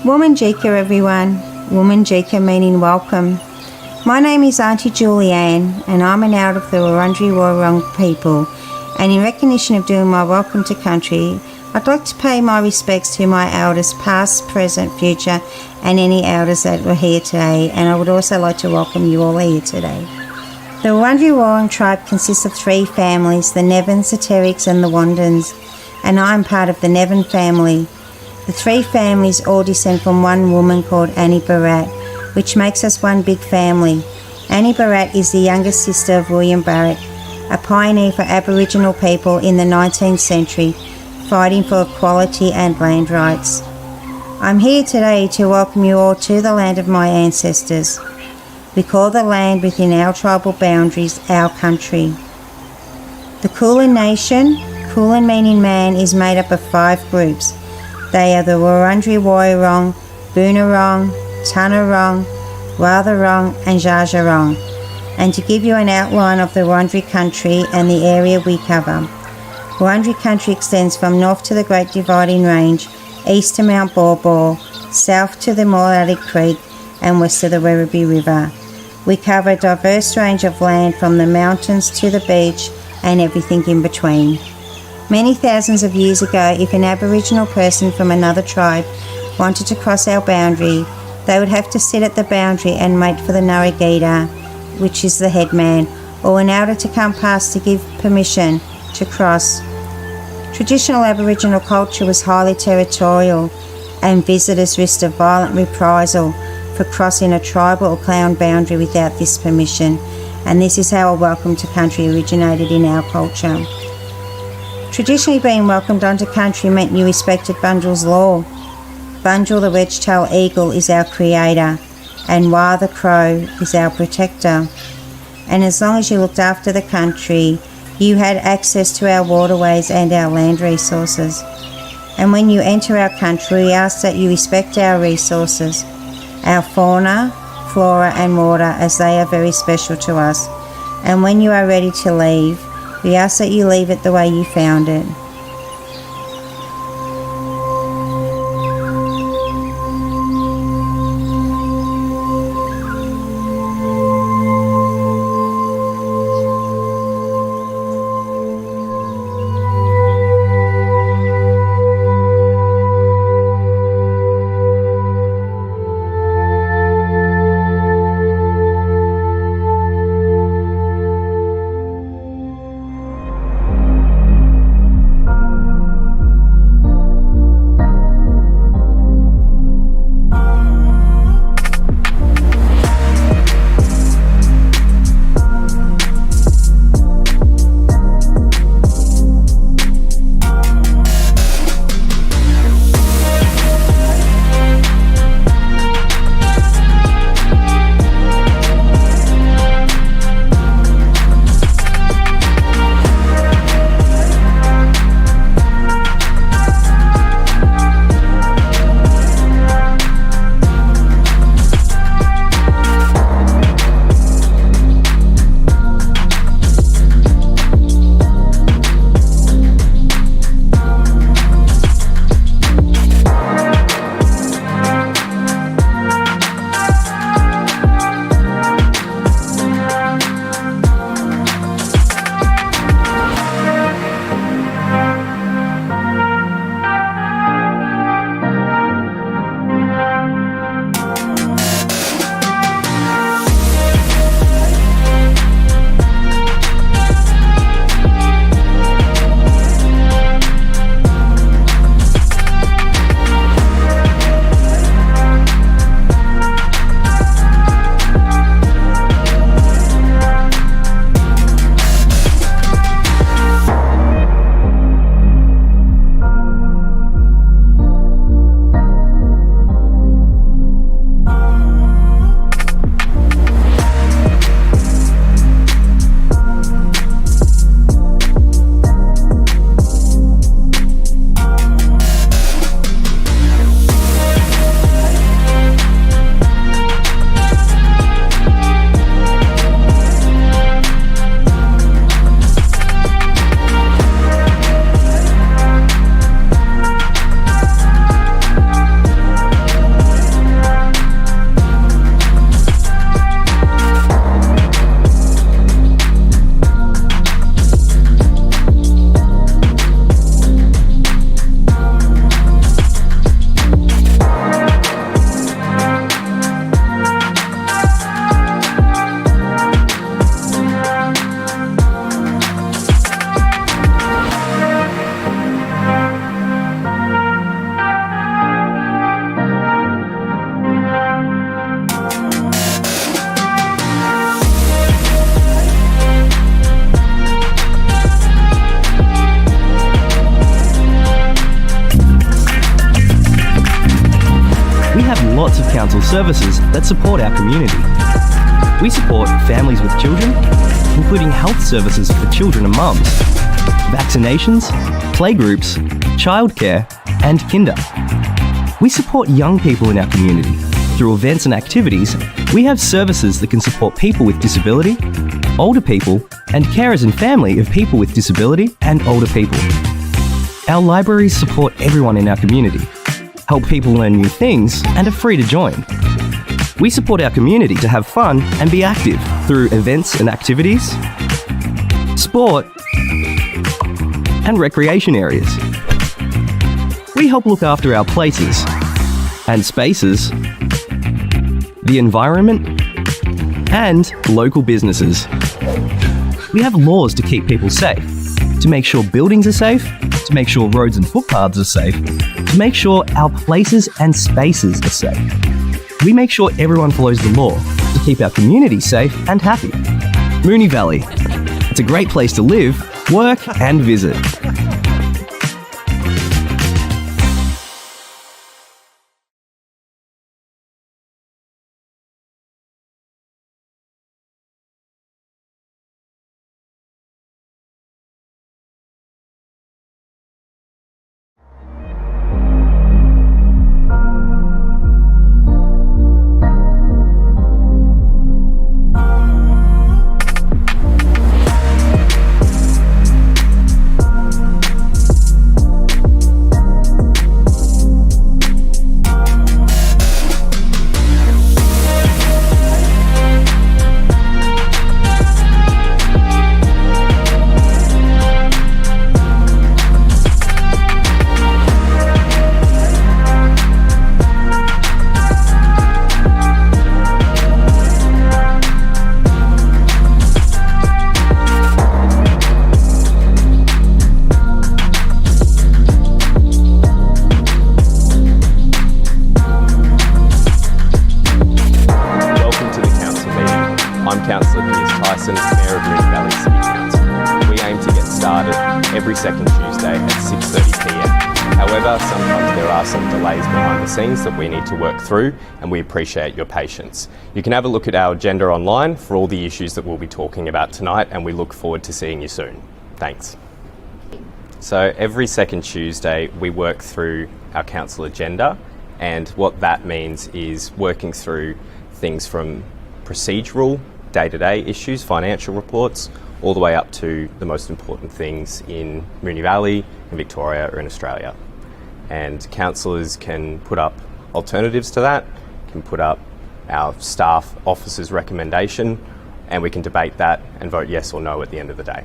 Womanjeka everyone, Womanjeka meaning welcome. My name is Auntie Julianne and I'm an out of the Wurundjeri Woi-wurrung people, and in recognition of doing my welcome to country, I'd like to pay my respects to my elders past, present, future and any elders that were here today, and I would also like to welcome you all here today. The Wurundjeri Woi-wurrung tribe consists of three families, the Nevins, the Terricks and the Wandins, and I'm part of the Nevin family. The three families all descend from one woman called Annie Barratt, which makes us one big family. Annie Barratt is the youngest sister of William Barratt, a pioneer for Aboriginal people in the 19th century, fighting for equality and land rights. I'm here today to welcome you all to the land of my ancestors. We call the land within our tribal boundaries our country. The Kulin Nation, Kulin meaning man, is made up of 5 groups. They are the Wurundjeri Woi-wurrung, Boonwurrung, Tanarong, Wathaurong and Dja Dja Wurrung. And to give you an outline of the Wurundjeri country and the area we cover. Wurundjeri country extends from north to the Great Dividing Range, east to Mount Baw Baw, south to the Mooloolah Creek and west to the Werribee River. We cover a diverse range of land from the mountains to the beach and everything in between. Many thousands of years ago, if an Aboriginal person from another tribe wanted to cross our boundary, they would have to sit at the boundary and wait for the Narragadah, which is the headman, or an elder to come past to give permission to cross. Traditional Aboriginal culture was highly territorial, and visitors risked a violent reprisal for crossing a tribal or clan boundary without this permission, and this is how a welcome to country originated in our culture. Traditionally, being welcomed onto country meant you respected Bunjil's law. Bunjil the wedge-tailed eagle is our creator, and Wah the crow is our protector. And as long as you looked after the country, you had access to our waterways and our land resources. And when you enter our country, we ask that you respect our resources, our fauna, flora and water, as they are very special to us. And when you are ready to leave, we ask that you leave it the way you found it. have lots of council services that support our community. We support families with children, including health services for children and mums, vaccinations, playgroups, childcare, and kinder. We support young people in our community. Through events and activities, we have services that can support people with disability, older people, and carers and family of people with disability and older people. Our libraries support everyone in our community, help people learn new things, and are free to join. We support our community to have fun and be active through events and activities, sport, and recreation areas. We help look after our places and spaces, the environment, and local businesses. We have laws to keep people safe, to make sure buildings are safe, to make sure roads and footpaths are safe, to make sure our places and spaces are safe. We make sure everyone follows the law to keep our community safe and happy. Moonee Valley. It's a great place to live, work, and visit. Councillor Piers Tyson, Mayor of Moonee Valley City Council. We aim to get started every second Tuesday at 6:30pm. However, sometimes there are some delays behind the scenes that we need to work through, and we appreciate your patience. You can have a look at our agenda online for all the issues that we'll be talking about tonight, and we look forward to seeing you soon. Thanks. So every second Tuesday we work through our council agenda, and what that means is working through things from procedural, day-to-day issues, financial reports, all the way up to the most important things in Moonee Valley, in Victoria or in Australia. And councillors can put up alternatives to that, can put up our staff officers' recommendation, and we can debate that and vote yes or no at the end of the day.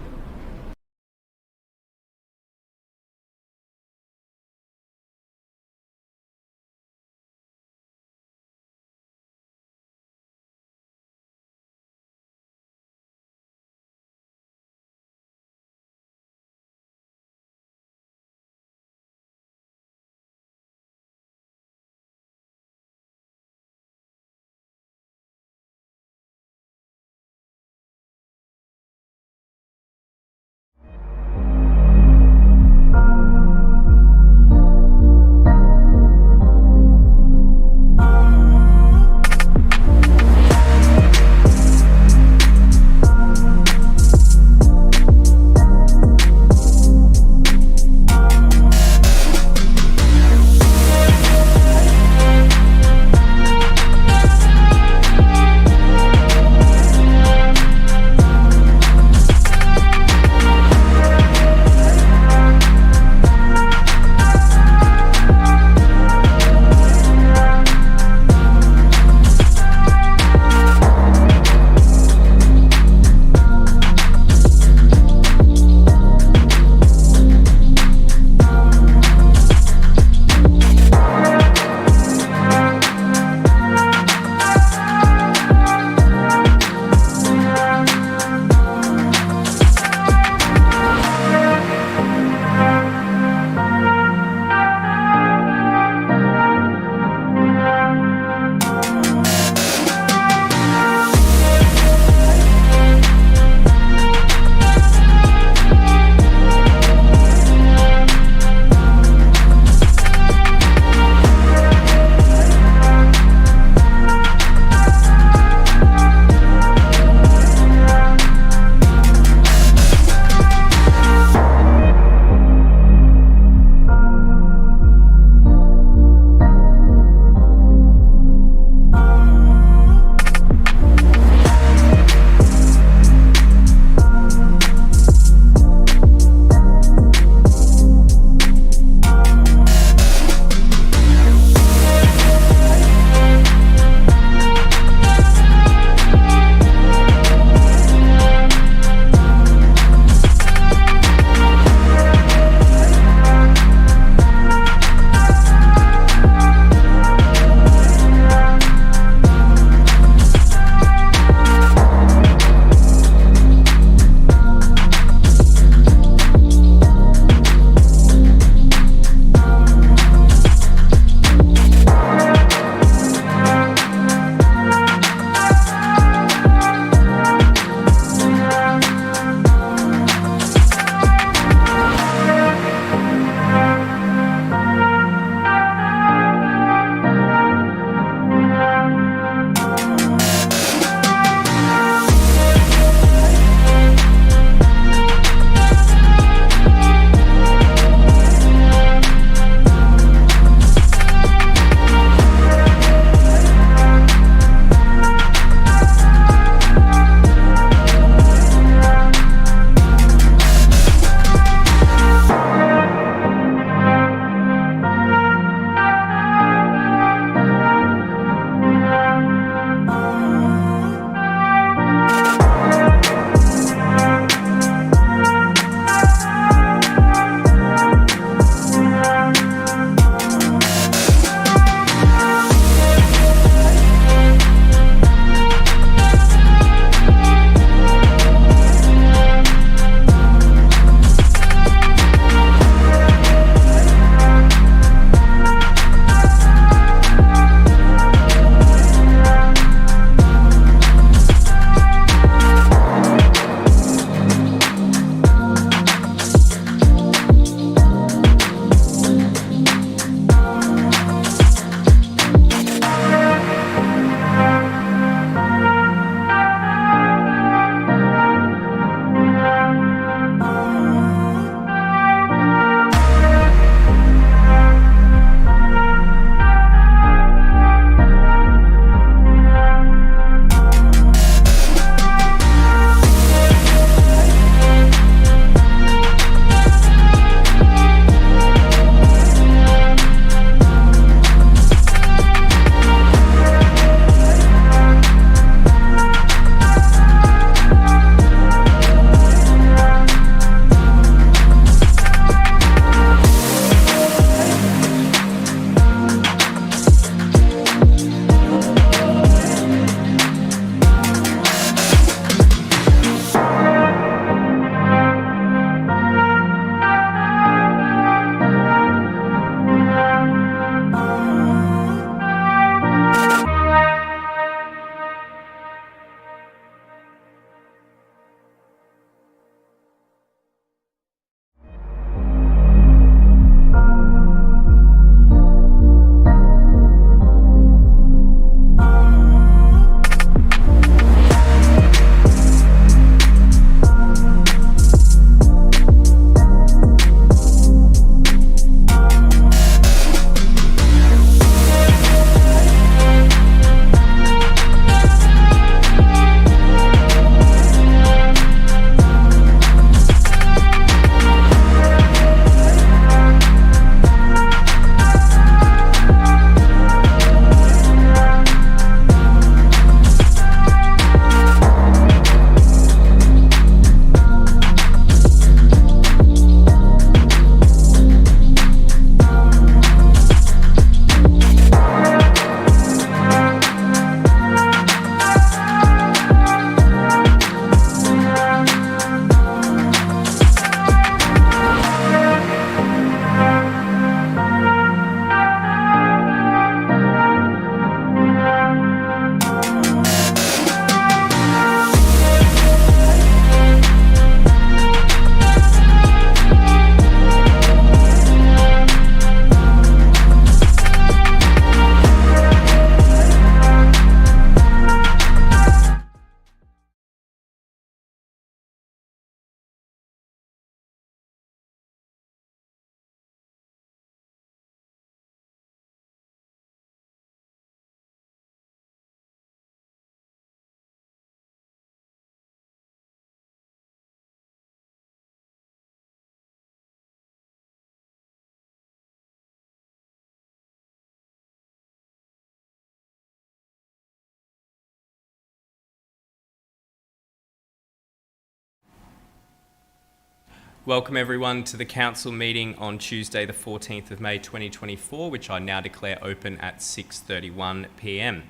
Welcome everyone to the Council meeting on Tuesday the 14th of May 2024, which I now declare open at 6:31 p.m.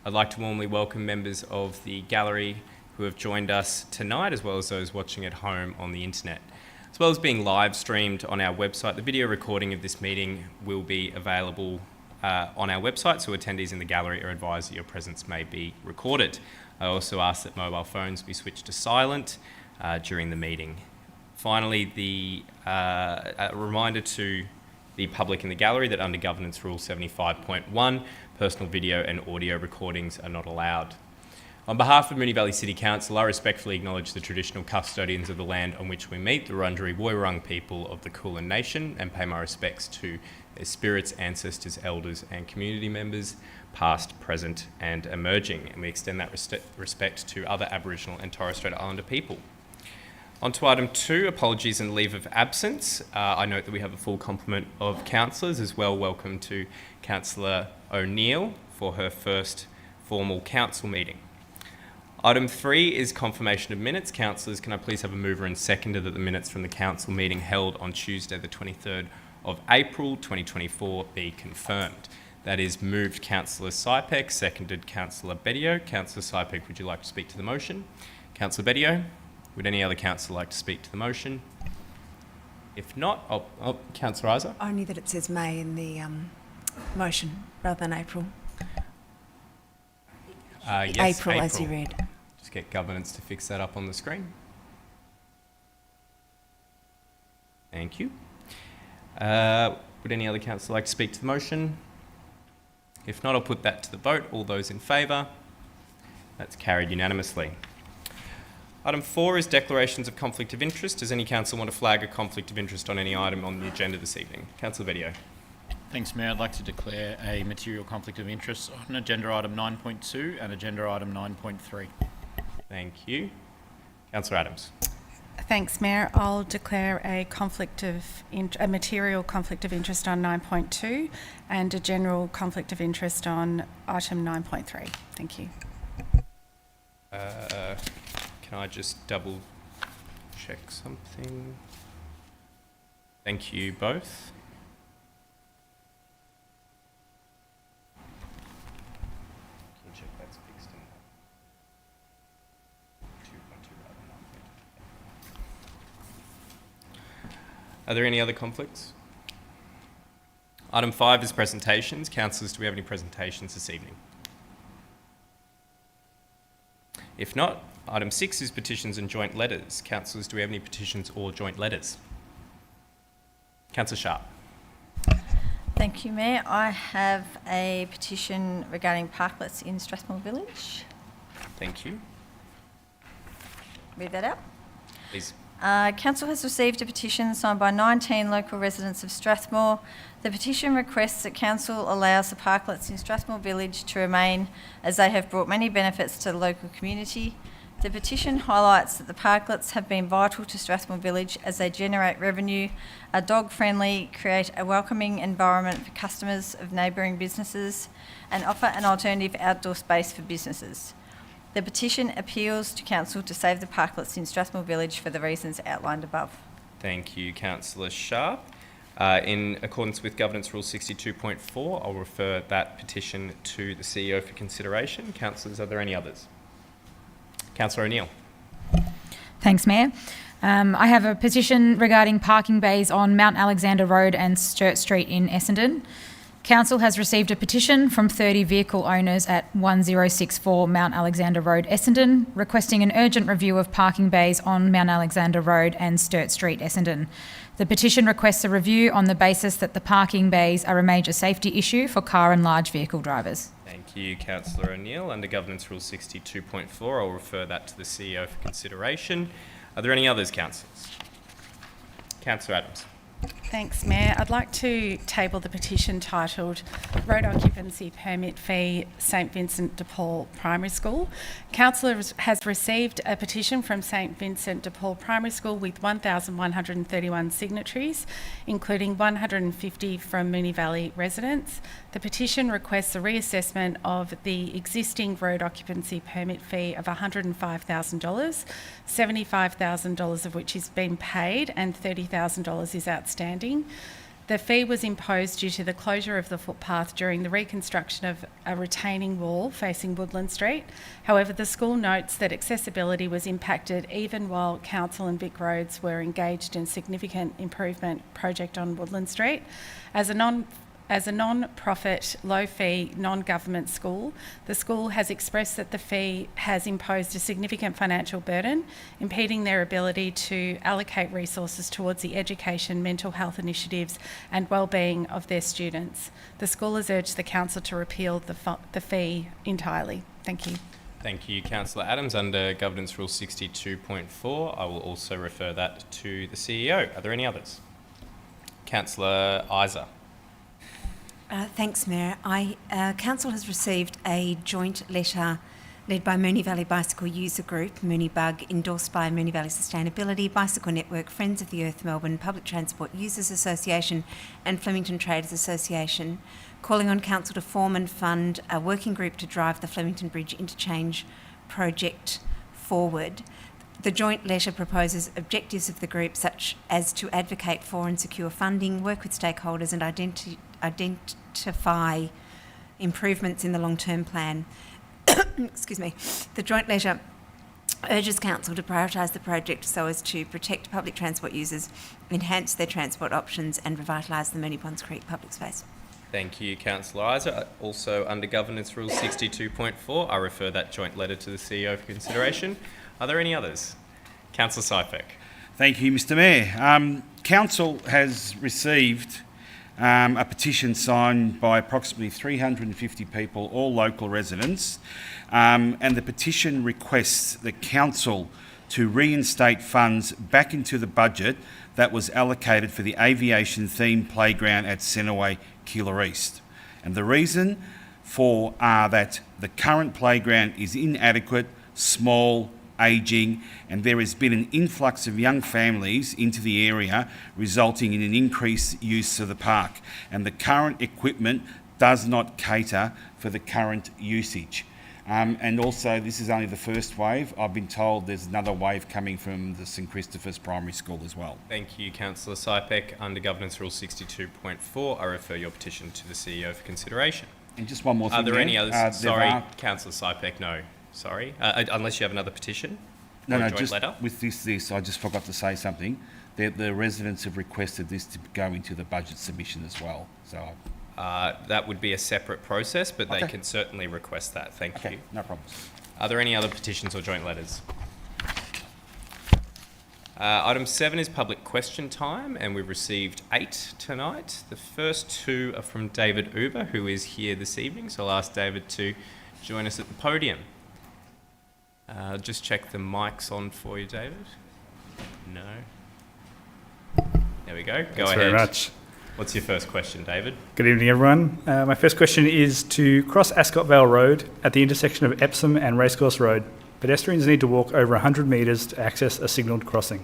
I'd like to warmly welcome members of the gallery who have joined us tonight, as well as those watching at home on the internet. As well as being live streamed on our website, the video recording of this meeting will be available on our website, so attendees in the gallery are advised that your presence may be recorded. I also ask that mobile phones be switched to silent during the meeting. Finally, a reminder to the public in the gallery that under Governance Rule 75.1, personal video and audio recordings are not allowed. On behalf of Moonee Valley City Council, I respectfully acknowledge the traditional custodians of the land on which we meet, the Wurundjeri Woiwurrung people of the Kulin Nation, and pay my respects to their spirits, ancestors, elders and community members, past, present and emerging. And we extend that respect to other Aboriginal and Torres Strait Islander people. On to item 2, apologies and leave of absence. I note that we have a full complement of councillors as well. Welcome to Councillor O'Neill for her first formal council meeting. Item 3 is confirmation of minutes. Councillors, can I please have a mover and seconder that the minutes from the council meeting held on Tuesday the 23rd of April 2024 be confirmed? That is moved Councillor Sypek, seconded Councillor Bedio. Councillor Sypek, would you like to speak to the motion? Councillor Bedio, would any other councillor like to speak to the motion? If not, Councillor Isa. Only that it says May in the motion rather than April. Yes, April, as you read. Just get governance to fix that up on the screen. Thank you. Would any other councillor like to speak to the motion? If not, I'll put that to the vote. All those in favour? That's carried unanimously. Item 4 is declarations of conflict of interest. Does any council want to flag a conflict of interest on any item on the agenda this evening? Councillor Bedio. Thanks, Mayor. I'd like to declare a material conflict of interest on agenda item 9.2 and agenda item 9.3. Thank you. Councillor Adams. Thanks, Mayor. I'll declare a material conflict of interest on 9.2 and a general conflict of interest on item 9.3. Thank you. Can I just double check something? Thank you both. Check that's fixed in 2.2 rather than 9.2. Are there any other conflicts? Item 5 is presentations. Councillors, do we have any presentations this evening? If not, item 6 is petitions and joint letters. Councillors, do we have any petitions or joint letters? Councillor Sharp. Thank you, Mayor. I have a petition regarding parklets in Strathmore Village. Thank you. Read that out. Please. Council has received a petition signed by 19 local residents of Strathmore. The petition requests that Council allows the parklets in Strathmore Village to remain, as they have brought many benefits to the local community. The petition highlights that the parklets have been vital to Strathmore Village as they generate revenue, are dog-friendly, create a welcoming environment for customers of neighbouring businesses, and offer an alternative outdoor space for businesses. The petition appeals to Council to save the parklets in Strathmore Village for the reasons outlined above. Thank you, Councillor Sharp. In accordance with Governance Rule 62.4, I'll refer that petition to the CEO for consideration. Councillors, are there any others? Councillor O'Neill. Thanks, Mayor. I have a petition regarding parking bays on Mount Alexander Road and Sturt Street in Essendon. Council has received a petition from 30 vehicle owners at 1064 Mount Alexander Road, Essendon, requesting an urgent review of parking bays on Mount Alexander Road and Sturt Street, Essendon. The petition requests a review on the basis that the parking bays are a major safety issue for car and large vehicle drivers. Thank you, Councillor O'Neill. Under Governance Rule 62.4, I'll refer that to the CEO for consideration. Are there any others, councillors? Councillor Adams. Thanks, Mayor. I'd like to table the petition titled Road Occupancy Permit Fee, St Vincent de Paul Primary School. Council has received a petition from St Vincent de Paul Primary School with 1,131 signatories, including 150 from Moonee Valley residents. The petition requests a reassessment of the existing road occupancy permit fee of $105,000, $75,000 of which has been paid and $30,000 is outstanding. The fee was imposed due to the closure of the footpath during the reconstruction of a retaining wall facing Woodland Street. However, the school notes that accessibility was impacted even while Council and Vic Roads were engaged in a significant improvement project on Woodland Street. As a non-profit, low-fee, non-government school, the school has expressed that the fee has imposed a significant financial burden, impeding their ability to allocate resources towards the education, mental health initiatives and well-being of their students. The school has urged the council to repeal the fee entirely. Thank you. Thank you, Councillor Adams. Under Governance Rule 62.4, I will also refer that to the CEO. Are there any others? Councillor Isa. Thanks, Mayor. Council has received a joint letter led by Moonee Valley Bicycle User Group, Moonee Bug, endorsed by Moonee Valley Sustainability, Bicycle Network, Friends of the Earth Melbourne, Public Transport Users Association and Flemington Traders Association, calling on Council to form and fund a working group to drive the Flemington Bridge interchange project forward. The joint letter proposes objectives of the group such as to advocate for and secure funding, work with stakeholders and identify improvements in the long-term plan. Excuse me. The joint letter urges Council to prioritise the project so as to protect public transport users, enhance their transport options and revitalise the Moonee Ponds Creek public space. Thank you, Councillor Isa. Also, under Governance Rule 62.4, I refer that joint letter to the CEO for consideration. Are there any others? Councillor Sypek. Thank you, Mr Mayor. Council has received a petition signed by approximately 350 people, all local residents, and the petition requests the Council to reinstate funds back into the budget that was allocated for the aviation-themed playground at Centreway, Keilor East. And the reason for that the current playground is inadequate, small, ageing, and there has been an influx of young families into the area, resulting in an increased use of the park. And the current equipment does not cater for the current usage. And also, this is only the first wave. I've been told there's another wave coming from the St Christopher's Primary School as well. Thank you, Councillor Sypek. Under Governance Rule 62.4, I refer your petition to the CEO for consideration. And just one more thing. Are there any others? Sorry, Councillor Sypek, no. Sorry. Unless you have another petition? No, joint just letter? with this, I just forgot to say something. The residents have requested this to go into the budget submission as well. So that would be a separate process, but they can certainly request that. Thank you. No problems. Are there any other petitions or joint letters? Item 7 is public question time, and we've received 8 tonight. The first 2 are from David Uber, who is here this evening, so I'll ask David to join us at the podium. Just check the mic's on for you, David. No. There we go. Go ahead. Thanks very much. What's your first question, David? Good evening, everyone. My first question is to cross Ascot Vale Road at the intersection of Epsom and Racecourse Road. Pedestrians need to walk over 100 metres to access a signalled crossing.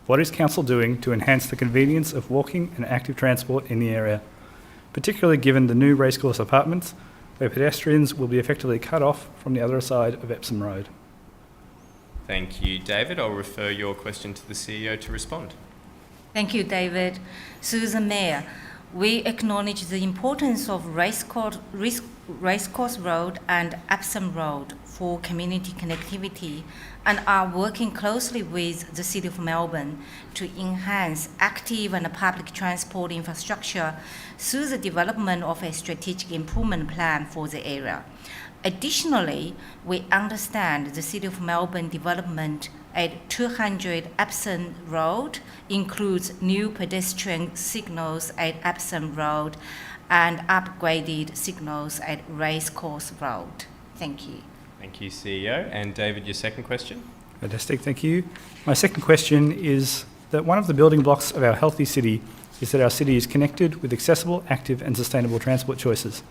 What is Council doing to enhance the convenience of walking and active transport in the area, particularly given the new Racecourse apartments, where pedestrians will be effectively cut off from the other side of Epsom Road? Thank you, David. I'll refer your question to the CEO to respond. Thank you, David. Susan Mayor, we acknowledge the importance of Racecourse Road and Epsom Road for community connectivity and are working closely with the City of Melbourne to enhance active and public transport infrastructure through the development of a strategic improvement plan for the area. Additionally, we understand the City of Melbourne development at 200 Epsom Road includes new pedestrian signals at Epsom Road and upgraded signals at Racecourse Road. Thank you. Thank you, CEO. And David, your second question? Fantastic, thank you. My second question is that one of the building blocks of our healthy city is that our city is connected with accessible, active and sustainable transport choices.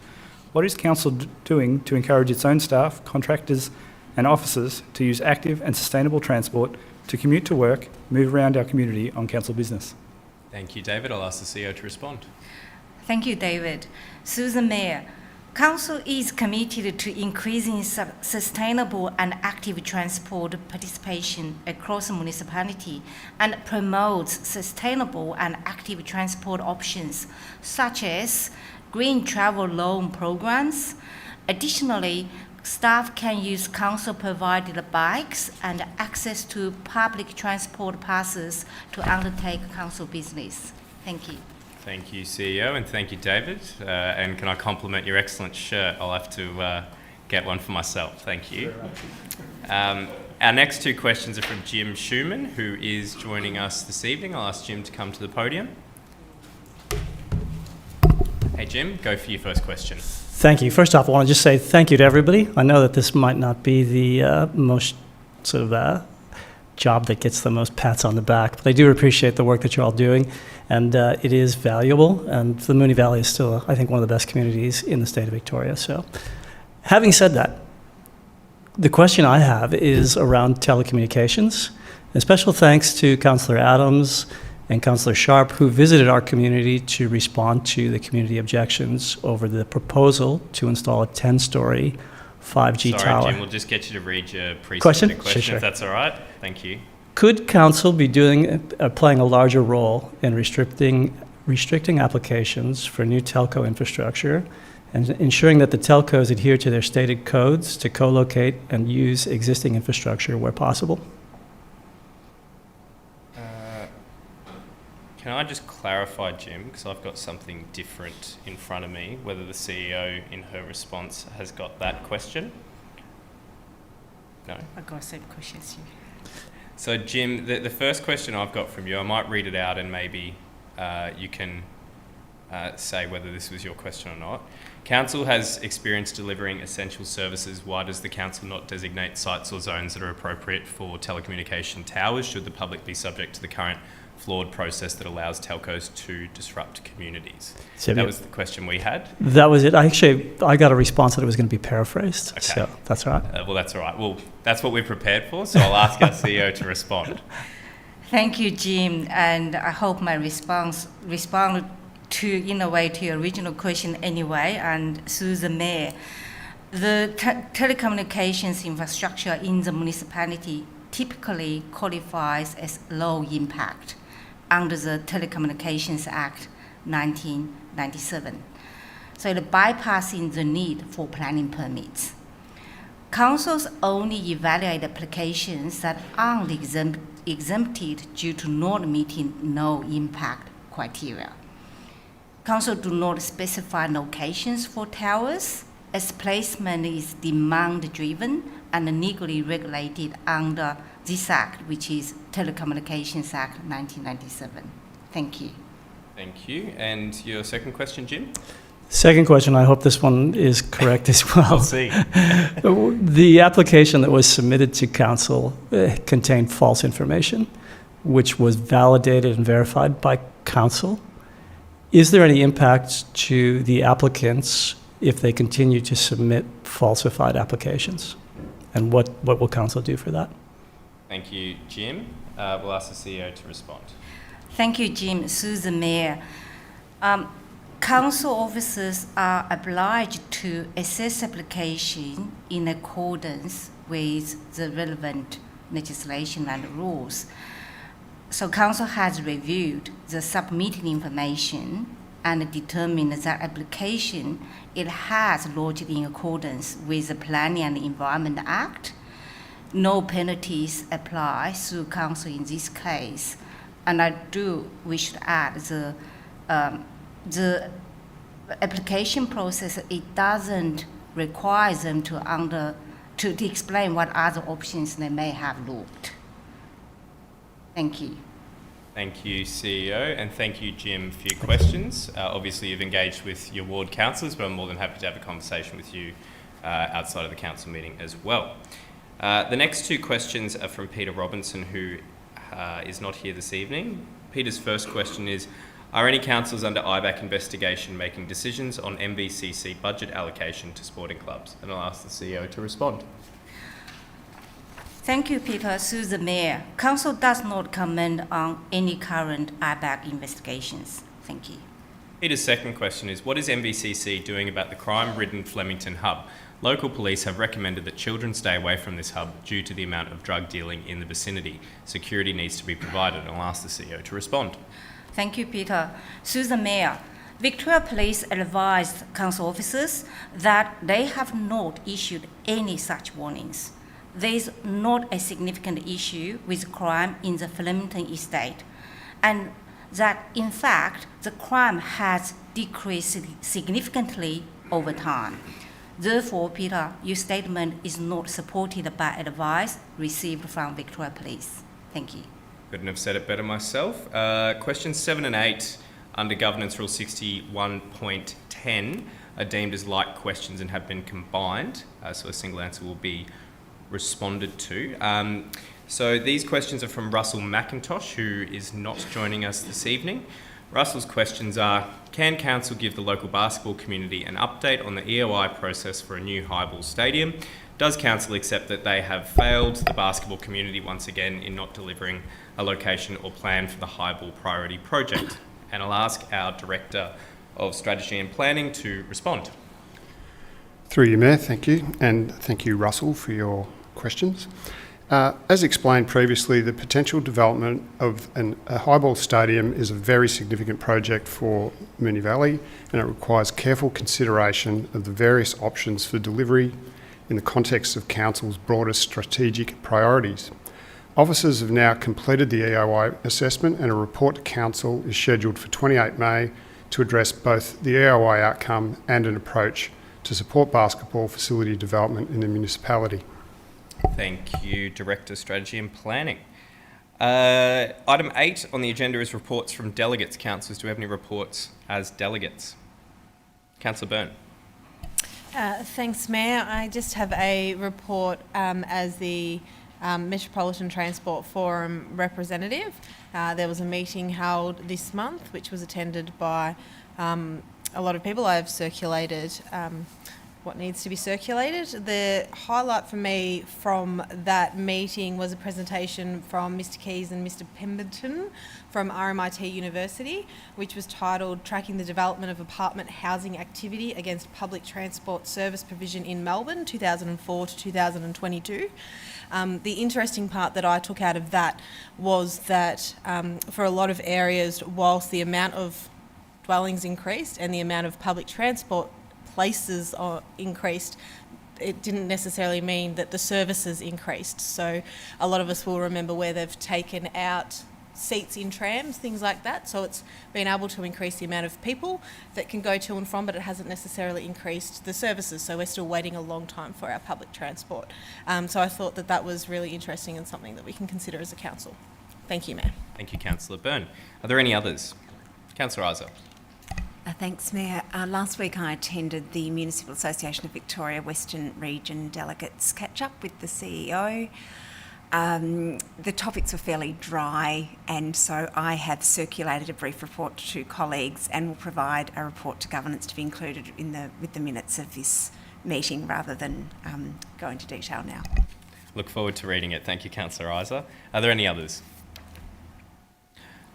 What is Council doing to encourage its own staff, contractors and officers to use active and sustainable transport to commute to work, move around our community on Council business? Thank you, David. I'll ask the CEO to respond. Thank you, David. Susan Mayer, Council is committed to increasing sustainable and active transport participation across the municipality and promotes sustainable and active transport options such as green travel loan programs. Additionally, staff can use council-provided bikes and access to public transport passes to undertake council business. Thank you. Thank you, CEO, and thank you, David. And can I compliment your excellent shirt? I'll have to get one for myself. Thank you. Our next two questions are from Jim Schumann, who is joining us this evening. I'll ask Jim to come to the podium. Hey, Jim, go for your first question. Thank you. First off, I want to just say thank you to everybody. I know that this might not be the most sort of job that gets the most pats on the back, but I do appreciate the work that you're all doing, and it is valuable, and the Moonee Valley is still, I think, one of the best communities in the state of Victoria. So, having said that, the question I have is around telecommunications. And special thanks to Councillor Adams and Councillor Sharp, who visited our community to respond to the community objections over the proposal to install a 10-story 5G tower. Sorry, Jim, we'll just get you to read your pre-submitted question, Sure. if that's all right. Thank you. Could Council be playing a larger role in restricting applications for new telco infrastructure and ensuring that the telcos adhere to their stated codes to co-locate and use existing infrastructure where possible? Can I just clarify, Jim, because I've got something different in front of me, whether the CEO in her response has got that question? No? I've got the same question as you. So, Jim, the first question I've got from you, I might read it out and maybe you can say whether this was your question or not. Council has experience delivering essential services. Why does the Council not designate sites or zones that are appropriate for telecommunication towers should the public be subject to the current flawed process that allows telcos to disrupt communities? So that was the question we had. That was it. I got a response that it was going to be paraphrased. Okay. So that's all right. Well, that's all right. Well, that's what we've prepared for, so I'll ask our CEO to respond. Thank you, Jim, and I hope my response responded to, in a way, to your original question anyway. And Susan Mayer, the telecommunications infrastructure in the municipality typically qualifies as low impact under the Telecommunications Act 1997. So it bypassing the need for planning permits. Councils only evaluate applications that aren't exempted due to not meeting no impact criteria. Council do not specify locations for towers, as placement is demand-driven and legally regulated under this Act, which is Telecommunications Act 1997. Thank you. Thank you. And your second question, Jim? Second question, I hope this one is correct as well. We'll see. The application that was submitted to Council contained false information, which was validated and verified by Council. Is there any impact to the applicants if they continue to submit falsified applications? And what will Council do for that? Thank you, Jim. We'll ask the CEO to respond. Thank you, Jim. Susan Mayer. Council officers are obliged to assess application in accordance with the relevant legislation and rules. So Council has reviewed the submitted information and determined that application it has lodged in accordance with the Planning and Environment Act. No penalties apply to Council in this case. And I do wish to add the application process, it doesn't require them to explain what other options they may have looked. Thank you. Thank you, CEO, and thank you, Jim, for your questions. Obviously, you've engaged with your ward councillors, but I'm more than happy to have a conversation with you outside of the council meeting as well. The next two questions are from Peter Robinson, who is not here this evening. Peter's first question is, Are any councillors under IBAC investigation making decisions on MVCC budget allocation to sporting clubs? And I'll ask the CEO to respond. Thank you, Peter. Through the Mayor, Council does not comment on any current IBAC investigations. Thank you. Peter's second question is, what is MVCC doing about the crime-ridden Flemington hub? Local police have recommended that children stay away from this hub due to the amount of drug dealing in the vicinity. Security needs to be provided. I'll ask the CEO to respond. Thank you, Peter. Through the Mayor, Victoria Police advised council officers that they have not issued any such warnings. There is not a significant issue with crime in the Flemington estate, and that in fact the crime has decreased significantly over time. Therefore, Peter, your statement is not supported by advice received from Victoria Police. Thank you. Couldn't have said it better myself. Questions 7 and 8 under Governance Rule 61.10 are deemed as like questions and have been combined, so a single answer will be responded to. So these questions are from Russell McIntosh, who is not joining us this evening. Russell's questions are, can Council give the local basketball community an update on the EOI process for a new highball stadium? Does Council accept that they have failed the basketball community once again in not delivering a location or plan for the highball priority project? And I'll ask our Director of Strategy and Planning to respond. Through you, Mayor, thank you. And thank you, Russell, for your questions. As explained previously, the potential development of a highball stadium is a very significant project for Moonee Valley, and it requires careful consideration of the various options for delivery in the context of Council's broader strategic priorities. Officers have now completed the EOI assessment, and a report to Council is scheduled for 28 May to address both the EOI outcome and an approach to support basketball facility development in the municipality. Thank you, Director, Strategy and Planning. Item 8 on the agenda is reports from delegates. Councillors, do we have any reports as delegates? Councillor Byrne. Thanks, Mayor. I just have a report as the Metropolitan Transport Forum representative. There was a meeting held this month which was attended by a lot of people. I've circulated what needs to be circulated. The highlight for me from that meeting was a presentation from Mr. Keys and Mr. Pemberton from RMIT University, which was titled Tracking the Development of Apartment Housing Activity Against Public Transport Service Provision in Melbourne, 2004 to 2022. The interesting part that I took out of that was that for a lot of areas, whilst the amount of dwellings increased and the amount of public transport places are increased, it didn't necessarily mean that the services increased. So a lot of us will remember where they've taken out seats in trams, things like that. So it's been able to increase the amount of people that can go to and from, but it hasn't necessarily increased the services. So we're still waiting a long time for our public transport. So I thought that that was really interesting and something that we can consider as a council. Thank you, Mayor. Thank you, Councillor Byrne. Are there any others? Councillor Isa. Thanks, Mayor. Last week I attended the Municipal Association of Victoria Western Region Delegates catch-up with the CEO. The topics were fairly dry, and so I have circulated a brief report to colleagues and will provide a report to governance to be included with the minutes of this meeting rather than go into detail now. Look forward to reading it. Thank you, Councillor Isa. Are there any others?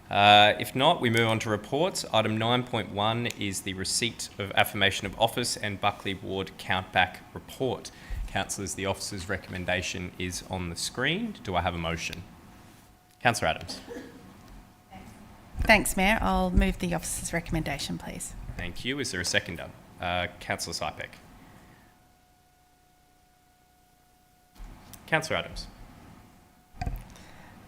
If not, we move on to reports. Item 9.1 is the receipt of affirmation of office and Buckley Ward countback report. Councillors, the officer's recommendation is on the screen. Do I have a motion? Councillor Adams. Thanks, Mayor. I'll move the officer's recommendation, please. Thank you. Is there a seconder? Councillor Sypek. Councillor Adams.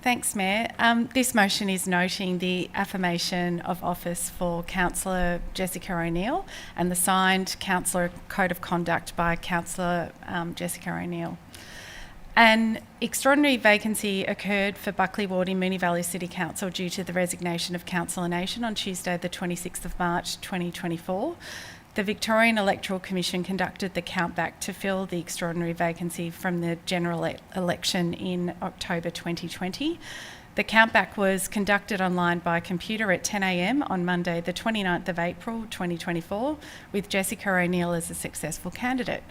Thanks, Mayor. This motion is noting the affirmation of office for Councillor Jessica O'Neill and the signed Councillor Code of Conduct by Councillor Jessica O'Neill. An extraordinary vacancy occurred for Buckley Ward in Moonee Valley City Council due to the resignation of Councillor Nation on Tuesday the 26th of March 2024. The Victorian Electoral Commission conducted the countback to fill the extraordinary vacancy from the general election in October 2020. The countback was conducted online by computer at 10 a.m. on Monday, the 29th of April 2024, with Jessica O'Neill as a successful candidate.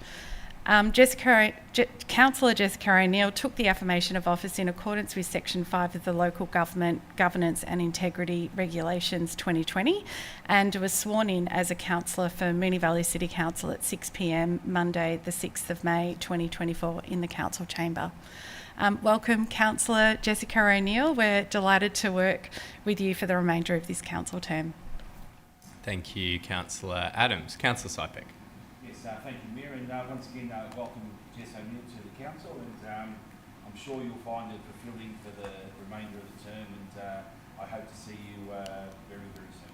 Councillor Jessica O'Neill took the affirmation of office in accordance with Section 5 of the Local Government Governance and Integrity Regulations 2020 and was sworn in as a councillor for Moonee Valley City Council at 6 p.m. Monday the 6th of May 2024 in the council chamber. Welcome, Councillor Jessica O'Neill. We're delighted to work with you for the remainder of this council term. Thank you, Councillor Adams. Councillor Sypek. Yes, thank you, Mayor, and once again, welcome Jess O'Neill to the council, and I'm sure you'll find it fulfilling for the remainder of the term, and I hope to see you very, very soon.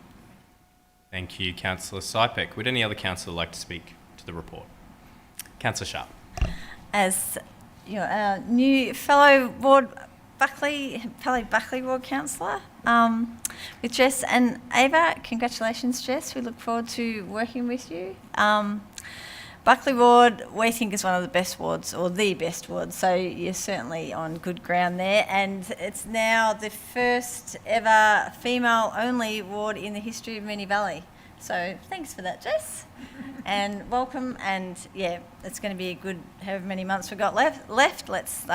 Thank you, Councillor Sypek. Would any other councillor like to speak to the report? Councillor Sharp. As our new fellow Ward Buckley Ward councillor, with Jess and Ava, congratulations, Jess. We look forward to working with you. Buckley Ward, we think, is one of the best wards, or the best ward, so you're certainly on good ground there. And it's now the first ever female-only ward in the history of Moonee Valley. So thanks for that, Jess. And welcome, and yeah, it's going to be a good however many months we've got left. Let's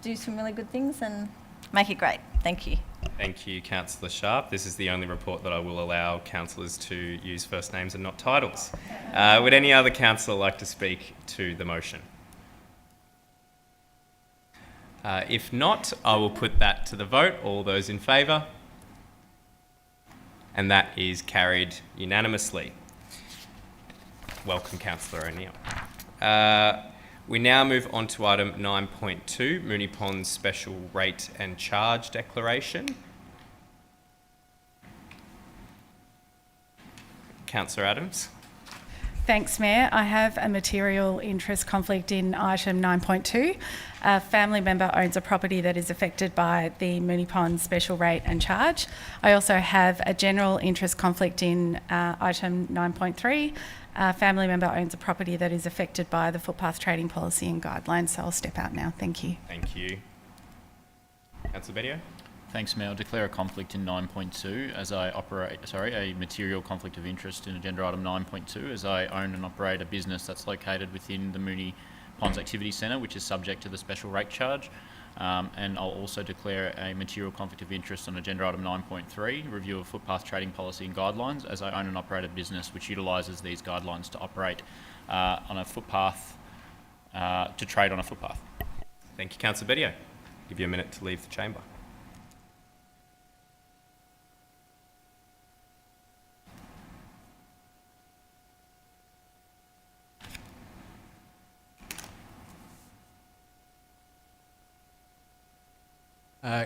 do some really good things and make it great. Thank you. Thank you, Councillor Sharp. This is the only report that I will allow councillors to use first names and not titles. Would any other councillor like to speak to the motion? If not, I will put that to the vote. All those in favour? And that is carried unanimously. Welcome, Councillor O'Neill. We now move on to item 9.2, Moonee Ponds Special Rate and Charge Declaration. Councillor Adams. Thanks, Mayor. I have a material interest conflict in item 9.2. A family member owns a property that is affected by the Moonee Ponds Special Rate and Charge. I also have a general interest conflict in item 9.3. A family member owns a property that is affected by the footpath trading policy and guidelines, so I'll step out now. Thank you. Thank you. Councillor Bedio. Thanks, Mayor. I'll declare a conflict in 9.2 as I a material conflict of interest in agenda item 9.2 as I own and operate a business that's located within the Moonee Ponds Activity Centre, which is subject to the special rate charge. And I'll also declare a material conflict of interest on agenda item 9.3, review of footpath trading policy and guidelines, as I own and operate a business which utilises these guidelines to operate on a footpath, to trade on a footpath. Thank you, Councillor Bedio. I'll give you a minute to leave the chamber.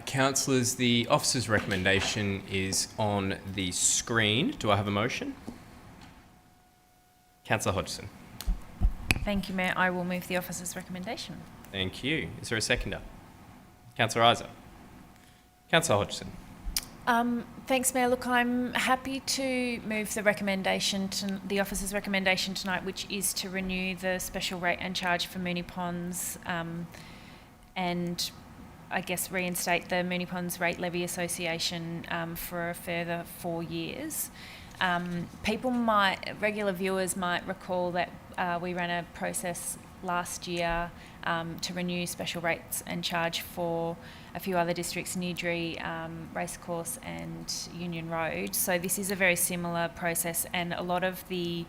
Councillors, the officer's recommendation is on the screen. Do I have a motion? Councillor Hodgson. Thank you, Mayor. I will move the officer's recommendation. Thank you. Is there a seconder? Councillor Isa. Councillor Hodgson. Thanks, Mayor. Look, I'm happy to move the recommendation, the officer's recommendation tonight, which is to renew the special rate and charge for Moonee Ponds and I guess reinstate the Moonee Ponds Rate Levy Association for a further 4 years. Regular viewers might recall that we ran a process last year to renew special rates and charge for a few other districts, Newdrey, Racecourse and Union Road. So this is a very similar process, and a lot of the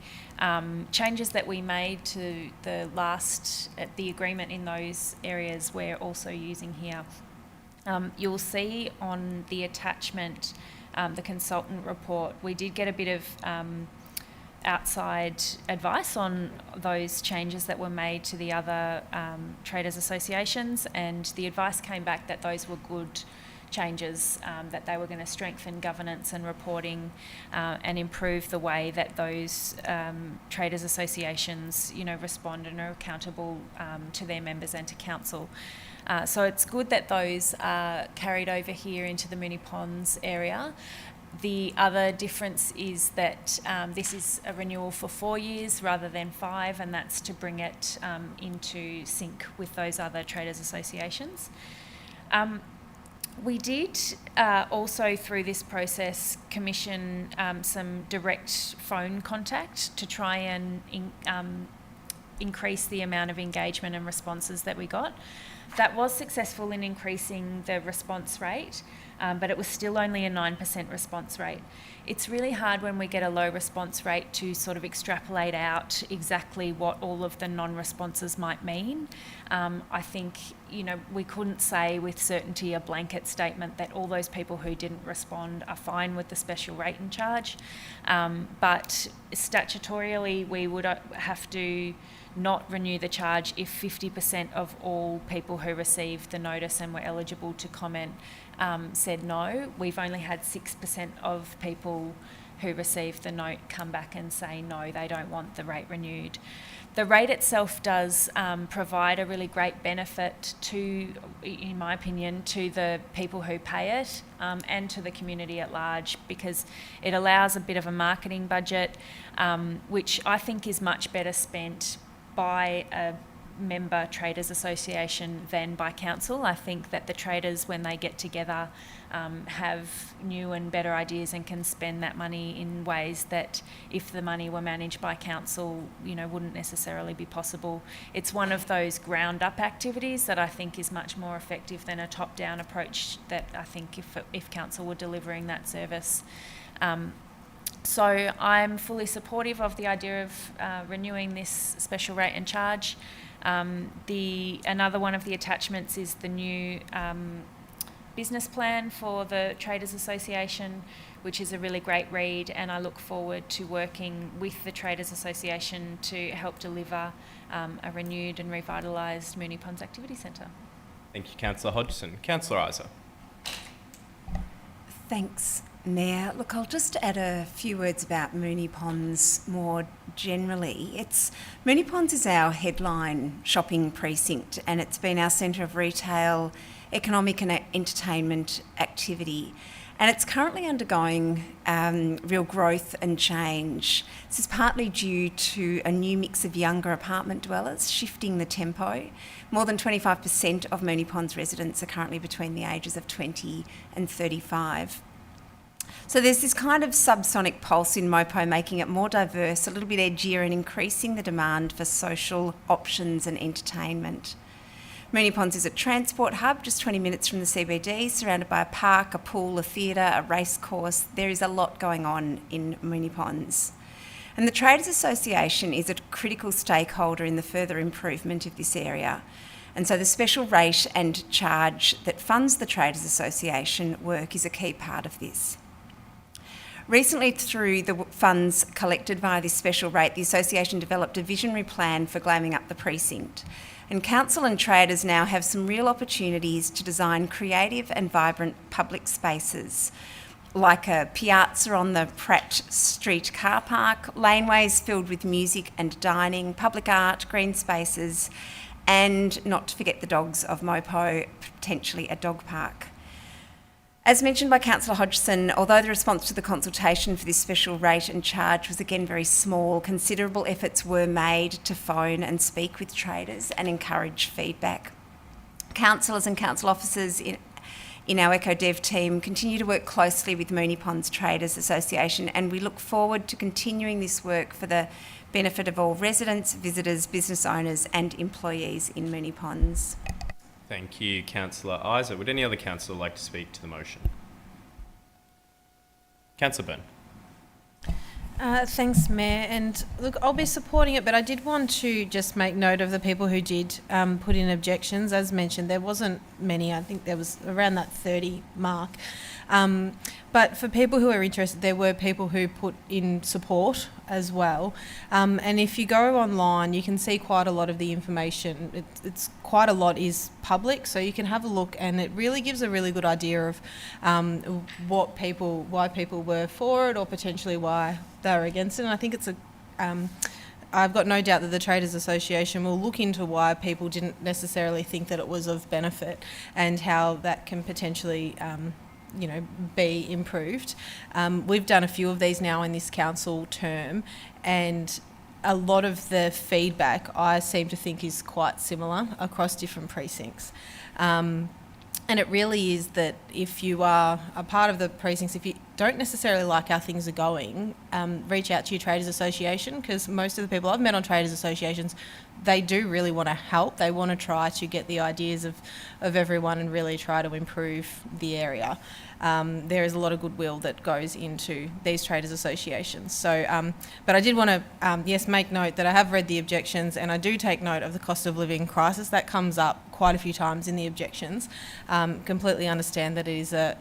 changes that we made to the agreement in those areas we're also using here. You'll see on the attachment, the consultant report, we did get a bit of outside advice on those changes that were made to the other traders associations, and the advice came back that those were good changes, that they were going to strengthen governance and reporting and improve the way that those traders associations, respond and are accountable to their members and to council. So it's good that those are carried over here into the Moonee Ponds area. The other difference is that this is a renewal for 4 years rather than 5, and that's to bring it into sync with those other traders associations. We did also, through this process, commission some direct phone contact to try and increase the amount of engagement and responses that we got. That was successful in increasing the response rate, but it was still only a 9% response rate. It's really hard when we get a low response rate to sort of extrapolate out exactly what all of the non-responses might mean. I think, we couldn't say with certainty a blanket statement that all those people who didn't respond are fine with the special rate and charge, but statutorily we would have to not renew the charge if 50% of all people who received the notice and were eligible to comment said no. We've only had 6% of people who received the note come back and say no, they don't want the rate renewed. The rate itself does provide a really great benefit to, in my opinion, to the people who pay it and to the community at large, because it allows a bit of a marketing budget, which I think is much better spent by a member traders association than by council. I think that the traders, when they get together, have new and better ideas and can spend that money in ways that, if the money were managed by council, wouldn't necessarily be possible. It's one of those ground up activities that I think is much more effective than a top down approach that I think if council were delivering that service. So I'm fully supportive of the idea of renewing this special rate and charge. Another one of the attachments is the new business plan for the Traders Association, which is a really great read, and I look forward to working with the Traders Association to help deliver a renewed and revitalised Moonee Ponds Activity Centre. Thank you, Councillor Hodgson. Councillor Isa. Thanks, Mayor. Look, I'll just add a few words about Moonee Ponds more generally. Moonee Ponds is our headline shopping precinct, and it's been our centre of retail, economic and entertainment activity. And it's currently undergoing real growth and change. This is partly due to a new mix of younger apartment dwellers shifting the tempo. More than 25% of Moonee Ponds residents are currently between the ages of 20 and 35. So there's this kind of subsonic pulse in Mopo, making it more diverse, a little bit edgier, and increasing the demand for social options and entertainment. Moonee Ponds is a transport hub just 20 minutes from the CBD, surrounded by a park, a pool, a theatre, a race course. There is a lot going on in Moonee Ponds. And the Traders Association is a critical stakeholder in the further improvement of this area. And so the special rate and charge that funds the Traders Association work is a key part of this. Recently, through the funds collected via this special rate, the Association developed a visionary plan for glamming up the precinct. And council and traders now have some real opportunities to design creative and vibrant public spaces, like a piazza on the Pratt Street car park, laneways filled with music and dining, public art, green spaces, and not to forget the dogs of Mopo, potentially a dog park. As mentioned by Councillor Hodgson, although the response to the consultation for this special rate and charge was again very small, considerable efforts were made to phone and speak with traders and encourage feedback. Councillors and council officers in our EcoDev team continue to work closely with Moonee Ponds Traders Association, and we look forward to continuing this work for the benefit of all residents, visitors, business owners and employees in Moonee Ponds. Thank you, Councillor Isa. Would any other councillor like to speak to the motion? Councillor Byrne. Thanks, Mayor. And look, I'll be supporting it, but I did want to just make note of the people who did put in objections. As mentioned, there wasn't many. I think there was around that 30 mark. But for people who are interested, there were people who put in support as well. And if you go online, you can see quite a lot of the information. It's quite a lot is public, so you can have a look, and it really gives a really good idea of why people were for it or potentially why they were against it. And I think it's I've got no doubt that the Traders Association will look into why people didn't necessarily think that it was of benefit and how that can potentially be improved. We've done a few of these now in this council term, and a lot of the feedback I seem to think is quite similar across different precincts. And it really is that if you are a part of the precincts, if you don't necessarily like how things are going, reach out to your traders association, because most of the people I've met on traders associations, they do really want to help. They want to try to get the ideas of everyone and really try to improve the area. There is a lot of goodwill that goes into these traders associations. So, but I did want to, yes, make note that I have read the objections, and I do take note of the cost of living crisis. That comes up quite a few times in the objections. Completely understand that it is a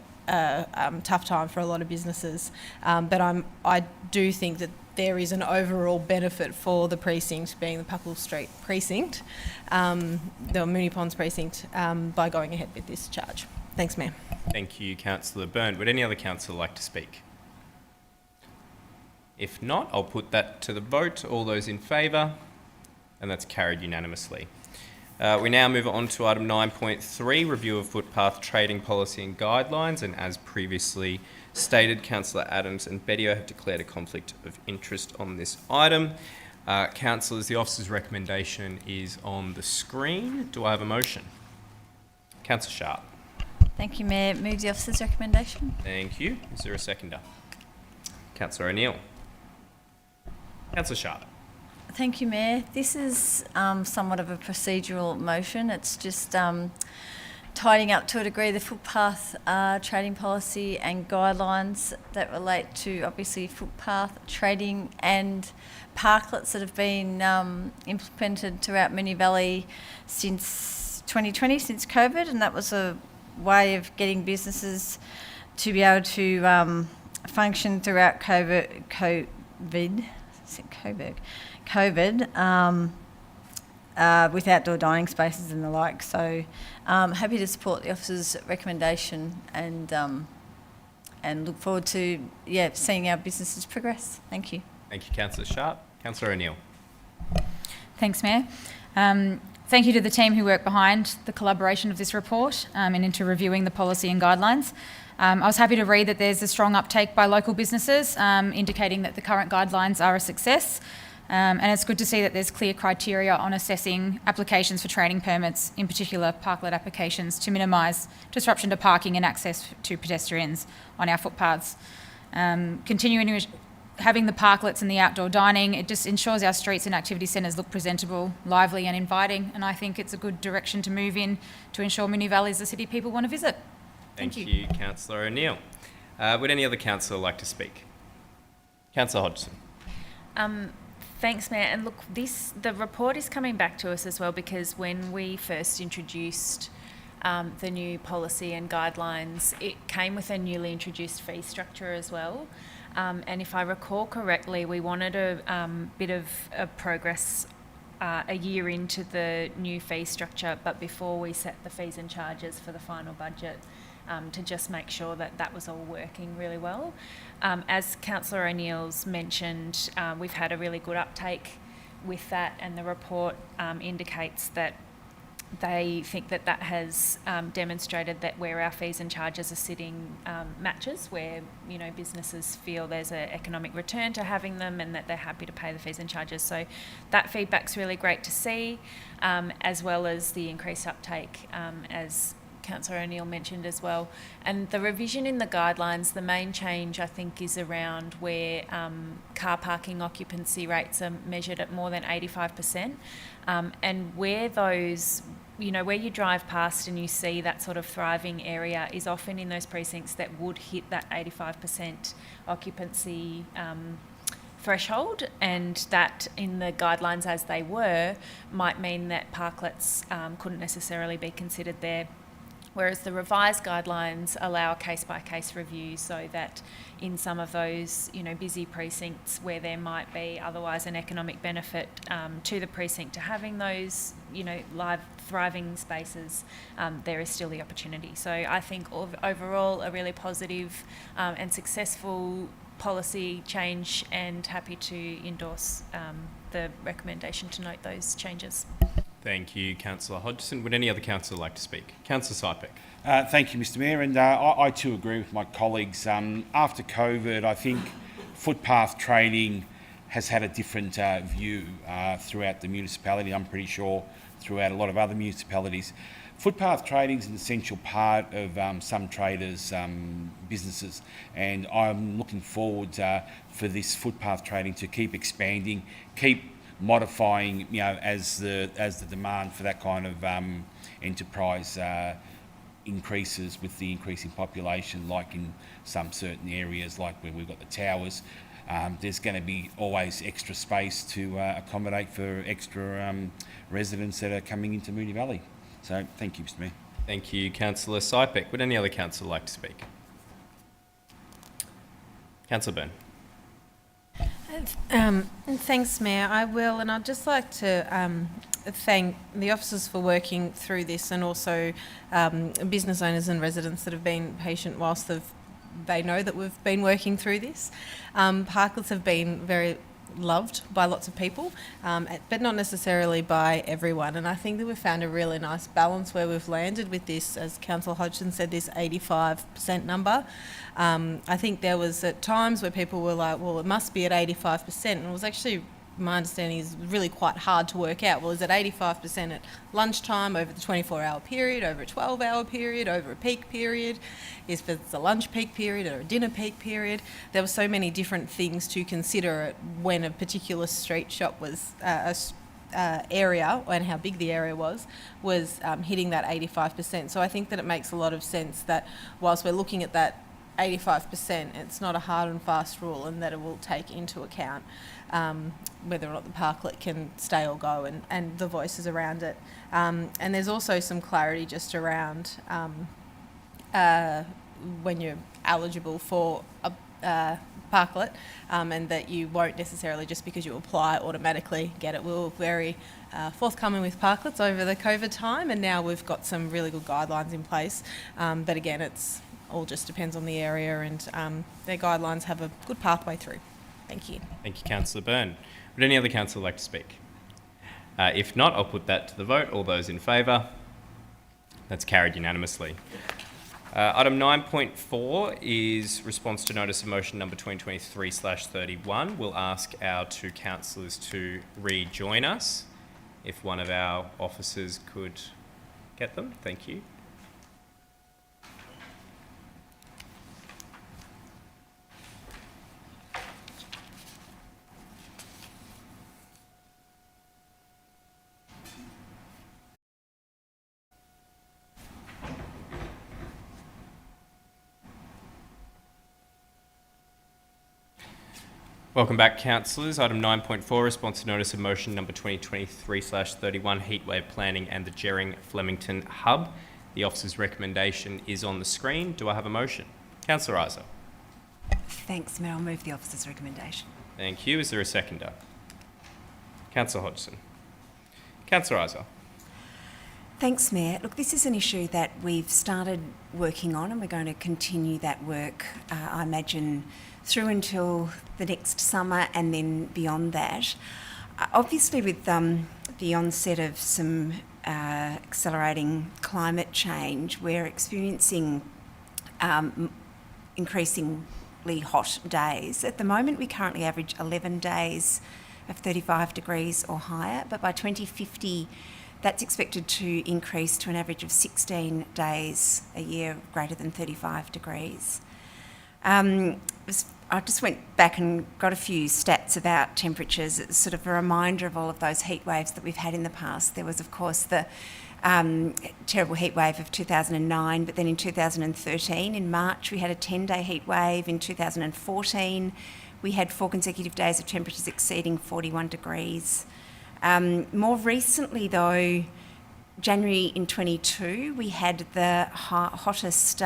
tough time for a lot of businesses, but I do think that there is an overall benefit for the precinct, being the Puckle Street precinct, the Moonee Ponds precinct, by going ahead with this charge. Thanks, Mayor. Thank you, Councillor Byrne. Would any other councillor like to speak? If not, I'll put that to the vote. All those in favour? And that's carried unanimously. We now move on to item 9.3, review of footpath trading policy and guidelines. And as previously stated, Councillor Adams and Bedio have declared a conflict of interest on this item. Councillors, the officer's recommendation is on the screen. Do I have a motion? Councillor Sharp. Thank you, Mayor. Move the officer's recommendation. Thank you. Is there a seconder? Councillor O'Neill. Councillor Sharp. Thank you, Mayor. This is somewhat of a procedural motion. It's just tidying up to a degree the footpath trading policy and guidelines that relate to obviously footpath trading and parklets that have been implemented throughout Moonee Valley since 2020, since COVID, and that was a way of getting businesses to be able to function throughout COVID, with outdoor dining spaces and the like. So happy to support the officer's recommendation and look forward to seeing our businesses progress. Thank you. Thank you, Councillor Sharp. Councillor O'Neill. Thanks, Mayor. Thank you to the team who worked behind the collaboration of this report and into reviewing the policy and guidelines. I was happy to read that there's a strong uptake by local businesses, indicating that the current guidelines are a success. And it's good to see that there's clear criteria on assessing applications for trading permits, in particular parklet applications, to minimise disruption to parking and access to pedestrians on our footpaths. Continuing having the parklets and the outdoor dining, it just ensures our streets and activity centres look presentable, lively and inviting, and I think it's a good direction to move in to ensure Moonee Valley is the city people want to visit. Thank you, Councillor O'Neill. Would any other councillor like to speak? Councillor Hodgson. Thanks, Mayor. And look, the report is coming back to us as well, because when we first introduced the new policy and guidelines, it came with a newly introduced fee structure as well. And if I recall correctly, we wanted a bit of progress a year into the new fee structure, but before we set the fees and charges for the final budget, to just make sure that that was all working really well. As Councillor O'Neill's mentioned, we've had a really good uptake with that, and the report indicates that they think that that has demonstrated that where our fees and charges are sitting matches, where businesses feel there's an economic return to having them and that they're happy to pay the fees and charges. So that feedback's really great to see, as well as the increased uptake, as Councillor O'Neill mentioned as well. And the revision in the guidelines, the main change I think is around where car parking occupancy rates are measured at more than 85%, and where those, where you drive past and you see that sort of thriving area is often in those precincts that would hit that 85% occupancy threshold, and that in the guidelines as they were might mean that parklets couldn't necessarily be considered there. Whereas the revised guidelines allow a case-by-case review, so that in some of those, busy precincts where there might be otherwise an economic benefit to the precinct to having those, live thriving spaces, there is still the opportunity. So I think overall a really positive and successful policy change, and happy to endorse the recommendation to note those changes. Thank you, Councillor Hodgson. Would any other councillor like to speak? Councillor Sypek. Thank you, Mr Mayor, and I too agree with my colleagues. After COVID, I think footpath trading has had a different view throughout the municipality. I'm pretty sure throughout a lot of other municipalities. Footpath trading is an essential part of some traders' businesses, and I'm looking forward for this footpath trading to keep expanding, keep modifying, as the demand for that kind of enterprise increases with the increasing population, like in some certain areas, like where we've got the towers. There's going to be always extra space to accommodate for extra residents that are coming into Moonee Valley. So thank you, Mr Mayor. Thank you, Councillor Sypek. Would any other councillor like to speak? Councillor Byrne. Thanks, Mayor. I will, and I'd just like to thank the officers for working through this, and also business owners and residents that have been patient whilst they know that we've been working through this. Parklets have been very loved by lots of people, but not necessarily by everyone. And I think that we've found a really nice balance where we've landed with this, as Councillor Hodgson said, this 85% number. I think there was at times where people were like, well, it must be at 85%. And it was actually, my understanding is really quite hard to work out. Well, is it 85% at lunchtime, over the 24-hour period, over a 12-hour period, over a peak period? Is it a lunch peak period or a dinner peak period? There were so many different things to consider when a particular street shop was area, and how big the area was hitting that 85%. So I think that it makes a lot of sense that whilst we're looking at that 85%, it's not a hard and fast rule, and that it will take into account whether or not the parklet can stay or go, and the voices around it. And there's also some clarity just around when you're eligible for a parklet, and that you won't necessarily, just because you apply, automatically get it. We were very forthcoming with parklets over the COVID time, and now we've got some really good guidelines in place. But again, it's all just depends on the area, and their guidelines have a good pathway through. Thank you. Thank you, Councillor Byrne. Would any other councillor like to speak? If not, I'll put that to the vote. All those in favour? That's carried unanimously. Item 9.4 is response to notice of motion number 2023/31. We'll ask our two councillors to rejoin us. If one of our officers could get them, thank you. Welcome back, councillors. Item 9.4, response to notice of motion number 2023/31, heatwave planning and the Gerring Flemington Hub. The officer's recommendation is on the screen. Do I have a motion? Councillor Isa. Thanks, Mayor. I'll move the officer's recommendation. Thank you. Is there a seconder? Councillor Hodgson. Councillor Isa. Thanks, Mayor. Look, this is an issue that we've started working on, and we're going to continue that work, I imagine, through until the next summer and then beyond that. Obviously, with the onset of some accelerating climate change, we're experiencing increasingly hot days. At the moment, we currently average 11 days of 35 degrees or higher, but by 2050, that's expected to increase to an average of 16 days a year greater than 35 degrees. I just went back and got a few stats about temperatures. It's sort of a reminder of all of those heat waves that we've had in the past. There was, of course, the terrible heat wave of 2009, but then in 2013, in March, we had a 10-day heat wave. In 2014, we had 4 consecutive days of temperatures exceeding 41 degrees. More recently, though, January in 22, we had the hottest,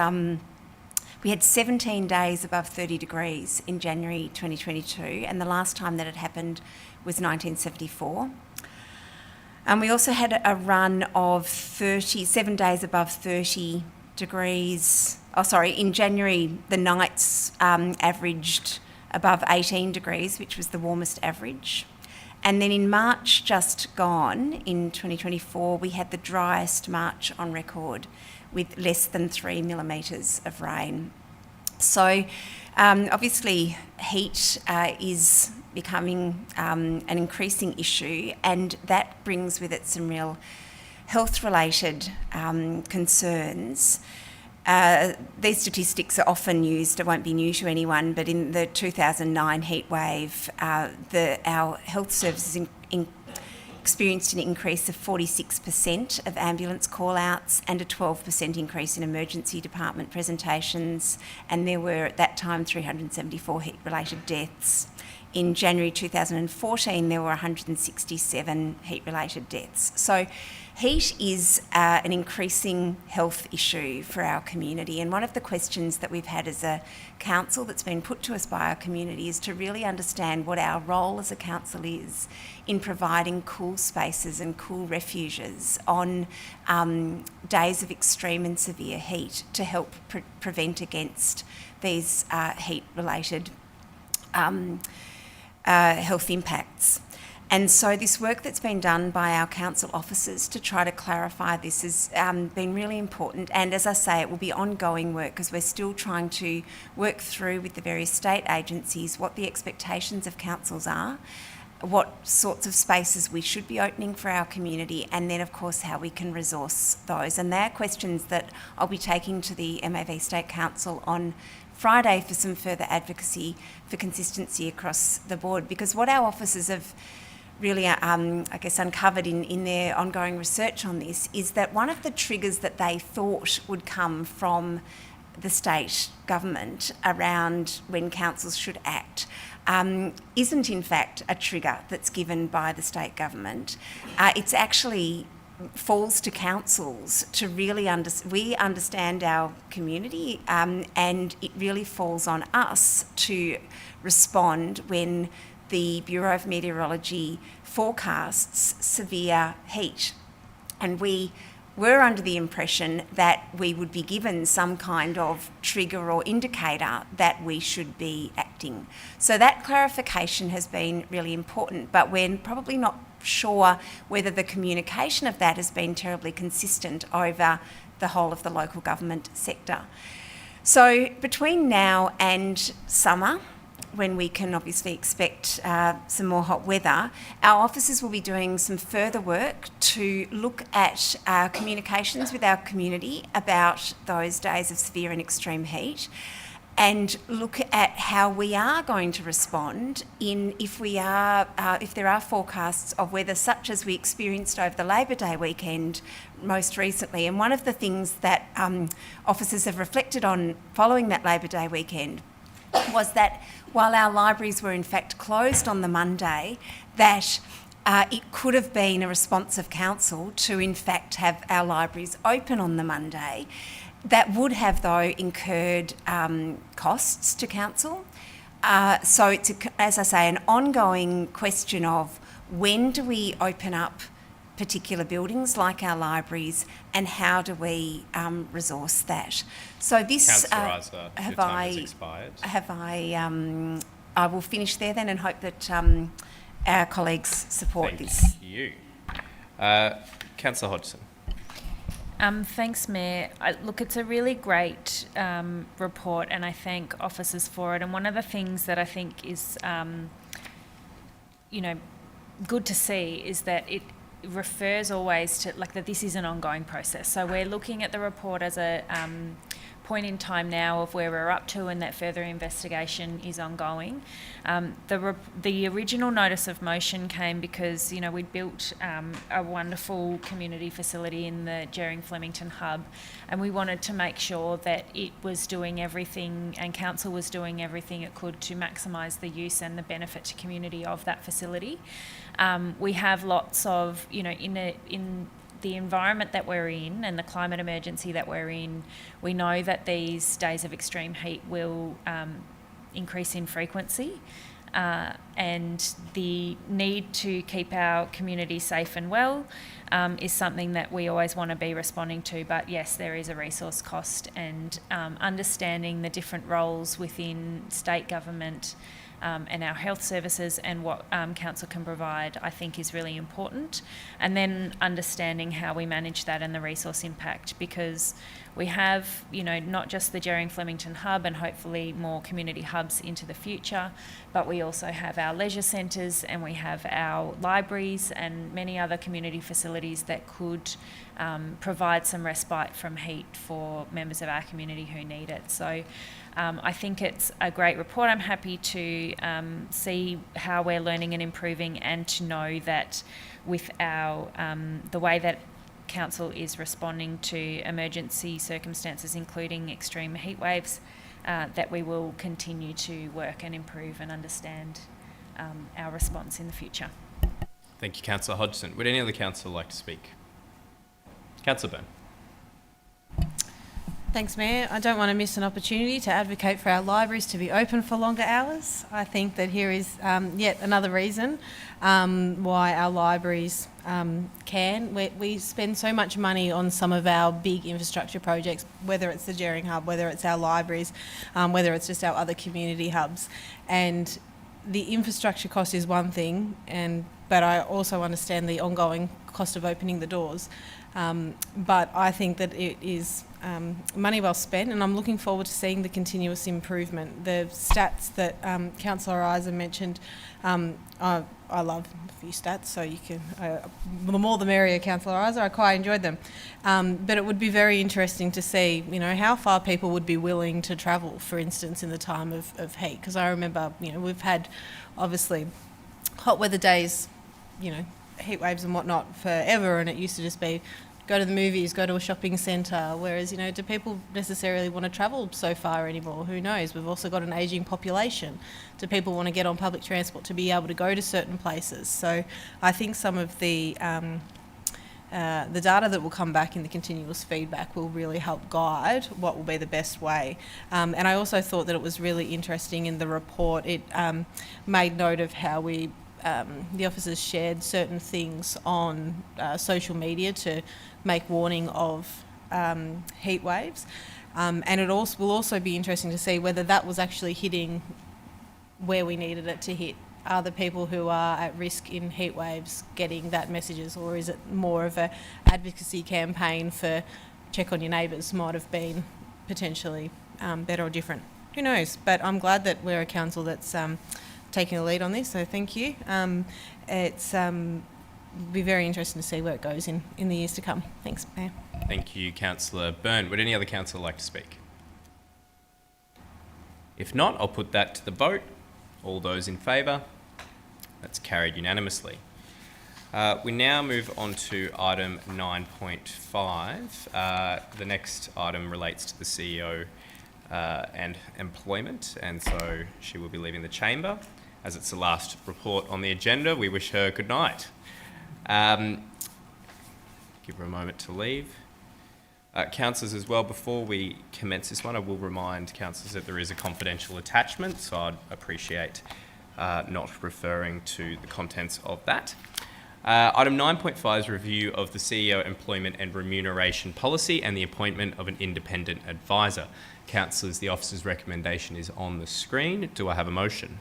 we had 17 days above 30 degrees in January 2022, and the last time that it happened was 1974. We also had a run of 37 days above 30 degrees. In January, the nights averaged above 18 degrees, which was the warmest average. And then in March just gone, in 2024, we had the driest March on record with less than 3 millimetres of rain. So obviously heat is becoming an increasing issue, and that brings with it some real health-related concerns. These statistics are often used, it won't be new to anyone, but in the 2009 heatwave, our health services experienced an increase of 46% of ambulance call-outs and a 12% increase in emergency department presentations, and there were at that time 374 heat-related deaths. In January 2014, there were 167 heat-related deaths. So heat is an increasing health issue for our community, and one of the questions that we've had as a council that's been put to us by our community is to really understand what our role as a council is in providing cool spaces and cool refuges on days of extreme and severe heat to help prevent against these heat-related health impacts. And so this work that's been done by our council officers to try to clarify this has been really important. And as I say, it will be ongoing work because we're still trying to work through with the various state agencies what the expectations of councils are, what sorts of spaces we should be opening for our community, and then of course how we can resource those. And they're questions that I'll be taking to the MAV State Council on Friday for some further advocacy for consistency across the board, because what our officers have really, uncovered in their ongoing research on this is that one of the triggers that they thought would come from the state government around when councils should act isn't in fact a trigger that's given by the state government. It's actually falls to councils to really we understand our community, and it really falls on us to respond when the Bureau of Meteorology forecasts severe heat. And we were under the impression that we would be given some kind of trigger or indicator that we should be acting. So that clarification has been really important, but we're probably not sure whether the communication of that has been terribly consistent over the whole of the local government sector. So between now and summer, when we can obviously expect some more hot weather, our officers will be doing some further work to look at our communications with our community about those days of severe and extreme heat, and look at how we are going to respond if there are forecasts of weather such as we experienced over the Labor Day weekend most recently. And one of the things that officers have reflected on following that Labor Day weekend was that while our libraries were in fact closed on the Monday, that it could have been a response of council to in fact have our libraries open on the Monday. That would have, though, incurred costs to council. So it's, as I say, an ongoing question of when do we open up particular buildings like our libraries, and how do we resource that? So this Councillor Isa, your time has expired. I will finish there then and hope that our colleagues support this. Thank you. Councillor Hodgson. Thanks, Mayor. Look, it's a really great report, and I thank officers for it. And one of the things that I think is, good to see is that it refers always to that this is an ongoing process. So we're looking at the report as a point in time now of where we're up to, and that further investigation is ongoing. The original notice of motion came because we'd built a wonderful community facility in the Jering Flemington hub, and we wanted to make sure that it was doing everything, and council was doing everything it could to maximise the use and the benefit to community of that facility. We have lots of in the environment that we're in and the climate emergency that we're in, we know that these days of extreme heat will increase in frequency, and the need to keep our community safe and well is something that we always want to be responding to. But yes, there is a resource cost, and understanding the different roles within state government and our health services and what council can provide, I think is really important. And then understanding how we manage that and the resource impact, because we have, not just the Jerry and Flemington hub and hopefully more community hubs into the future, but we also have our leisure centres and we have our libraries and many other community facilities that could provide some respite from heat for members of our community who need it. So I think it's a great report. I'm happy to see how we're learning and improving, and to know that with our the way that Council is responding to emergency circumstances, including extreme heat waves, that we will continue to work and improve and understand our response in the future. Thank you, Councillor Hodgson. Would any other councillor like to speak? Councillor Byrne. Thanks, Mayor. I don't want to miss an opportunity to advocate for our libraries to be open for longer hours. I think that here is yet another reason why our libraries can. We spend so much money on some of our big infrastructure projects, whether it's the Jering Hub, whether it's our libraries, whether it's just our other community hubs. And the infrastructure cost is one thing, but I also understand the ongoing cost of opening the doors. But I think that it is money well spent, and I'm looking forward to seeing the continuous improvement. The stats that Councillor Isa mentioned, I love a few stats, so you can, the more the merrier, Councillor Isa. I quite enjoyed them. But it would be very interesting to see, how far people would be willing to travel, for instance, in the time of heat. Because I remember, we've had, obviously, hot weather days, heat waves and whatnot forever, and it used to just be go to the movies, go to a shopping centre, whereas, do people necessarily want to travel so far anymore? Who knows? We've also got an ageing population. Do people want to get on public transport to be able to go to certain places? So I think some of the data that will come back in the continuous feedback will really help guide what will be the best way. And I also thought that it was really interesting in the report. It made note of how the officers shared certain things on social media to make warning of heat waves. And it also will also be interesting to see whether that was actually hitting where we needed it to hit. Are the people who are at risk in heat waves getting that messages, or is it more of a advocacy campaign for check on your neighbours might have been potentially better or different? Who knows? But I'm glad that we're a council that's taking the lead on this, so thank you. It's be very interesting to see where it goes in the years to come. Thanks, Mayor. Thank you, Councillor Byrne. Would any other councillor like to speak? If not, I'll put that to the vote. All those in favour? That's carried unanimously. We now move on to item 9.5. The next item relates to the CEO and employment, and so she will be leaving the chamber. As it's the last report on the agenda, we wish her good night. Give her a moment to leave. Councillors as well, before we commence this one, I will remind councillors that there is a confidential attachment, so I'd appreciate not referring to the contents of that. Item 9.5 is review of the CEO employment and remuneration policy and the appointment of an independent advisor. Councillors, the officer's recommendation is on the screen. Do I have a motion?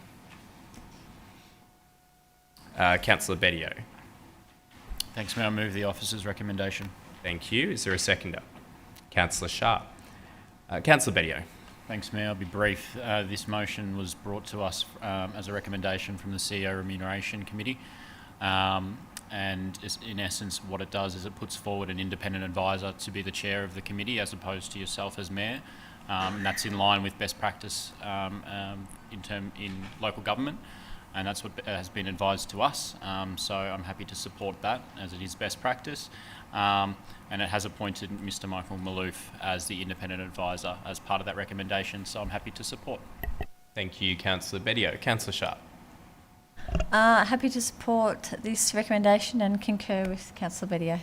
Councillor Bedio. Thanks, Mayor. I move the officer's recommendation. Thank you. Is there a seconder? Councillor Sharp. Councillor Bedio. Thanks, Mayor. I'll be brief. This motion was brought to us as a recommendation from the CEO Remuneration Committee. And in essence, what it does is it puts forward an independent advisor to be the chair of the committee as opposed to yourself as mayor. And that's in line with best practice in local government. And that's what has been advised to us. So I'm happy to support that as it is best practice. And it has appointed Mr. Michael Malouf as the independent advisor as part of that recommendation. So I'm happy to support. Thank you, Councillor Bedio. Councillor Sharp. Happy to support this recommendation and concur with Councillor Bedio.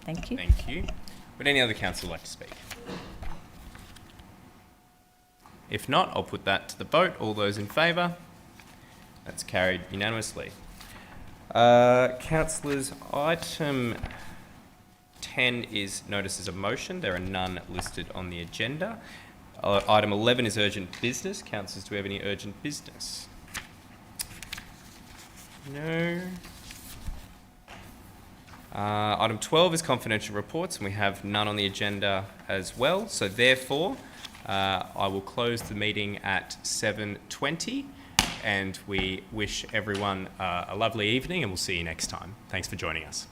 Thank you. Thank you. Would any other councillor like to speak? If not, I'll put that to the vote. All those in favour? That's carried unanimously. Councillors, item 10 is notices of motion. There are none listed on the agenda. Item 11 is urgent business. Councillors, do we have any urgent business? No. Item 12 is confidential reports, and we have none on the agenda as well. So therefore, I will close the meeting at 7:20, and we wish everyone a lovely evening, and we'll see you next time. Thanks for joining us.